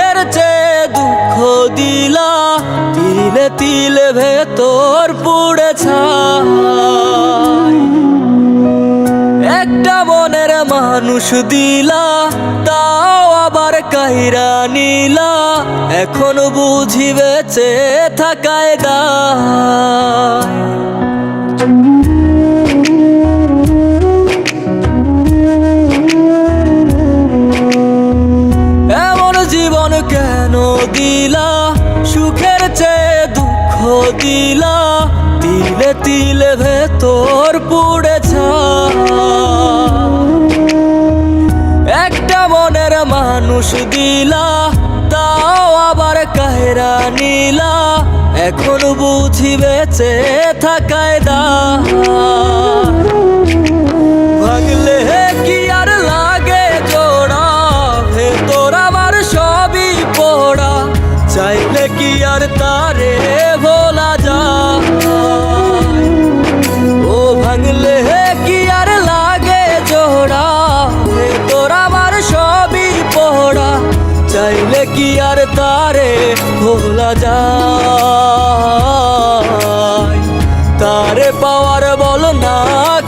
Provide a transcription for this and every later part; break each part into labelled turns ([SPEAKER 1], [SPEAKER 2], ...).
[SPEAKER 1] সুখের চেয়ে দুঃখ দিলা, তিলে তিলে ভেতর পুড়ে ছাই। একটা মনের মানুষ দিলা, তাও আবার কাইরা নিলা, এখন বুঝি বেঁচে থাকায় দায়। এমন জীবন কেন দিলা, সুখের চেয়ে দুঃখ দিলা, তিলে তিলে ভেতর পুড়ে ছাই। একটা মনের মানুষ দিলা, তাও আবার কাহেরা নিলা, এখন বুঝি বেঁচে থাকায় দায়। ভাঙলে কি আর লাগে জোড়া, ভেতর আমার সবই পোড়া, চাইলে কি আর তারে ভোলা যায়। ও ভাঙলে কি আর লাগে জোড়া, ভেতর আমার সবই পোড়া, চাইলে কি আর তারে ভোলা যায়। তারে পাওয়ার বল না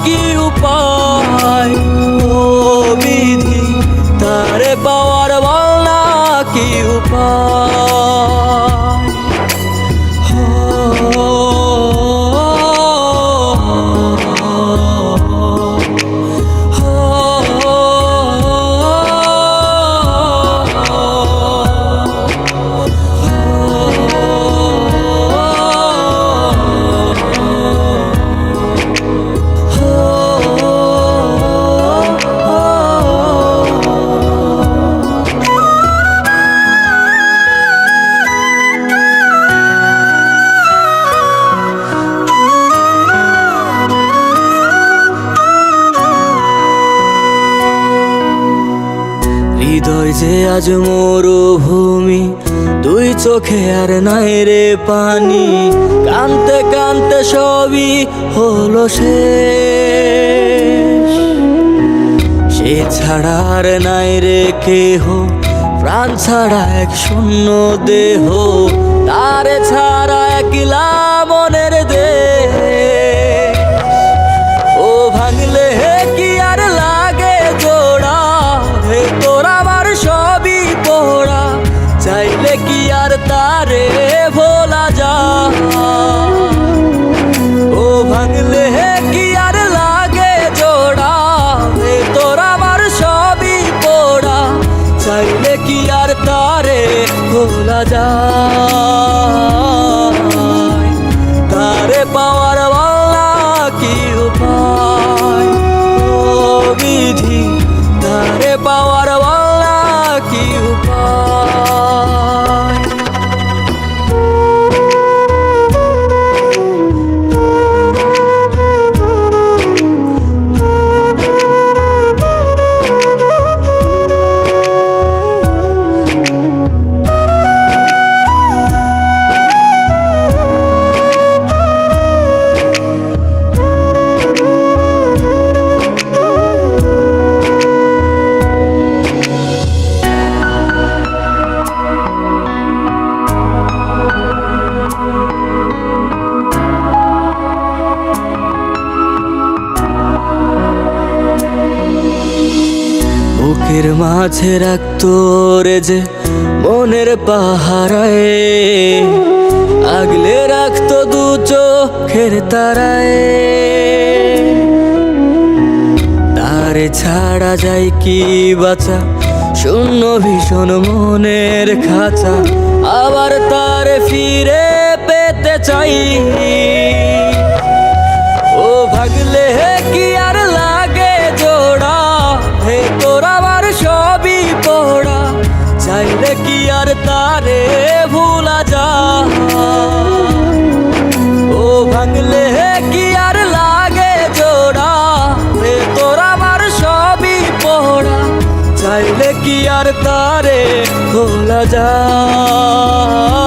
[SPEAKER 1] কি উপায়, ও বিধি তারে পাওয়ার বল না কি উপায়। হৃদয় যে আজ মরুভূমি, দুই চোখে আর নাই রে পানি, কানতে কানতে সবই হলো শেষ। সে ছাড়া আর নাই রে কেহ, প্রাণ ছাড়া এক শূন্য দেহ, তারে ছাড়া একলা মনের দেহ। ও ভাঙলে কি আর লাগে জোড়া, ভেতর আমার সবই পোড়া, চাইলে কি আর তারে ভোলা যায়। ও ভাঙলে কি আর লাগে জোড়া, ভেতর আমার সবই পোড়া, চাইলে কি আর তারে ভোলা যায়। তারে পাওয়ার বলা কি উপায়, ও বিধি তারে পাওয়ার বলা কি উপায়। বুকের মাঝে রাখতো রে যে মনের পাহারায়, আগলে রাখতো দু চোখের তারায়। তারে ছাড়া যায় কি বাঁচা, শূন্য ভীষণ মনের খাঁচা, আবার তারে ফিরে পেতে চাই। ও ভাগলে কি আর লাগে জোড়া, ভেতর আমার সবই পোড়া, চাইলে কি আর তারে ভোলা যায়। ও ভাঙলে কি আর লাগে জোড়া, ভেতর আমার সবই পোড়া, চাইলে কি আর তারে ভোলা যায়।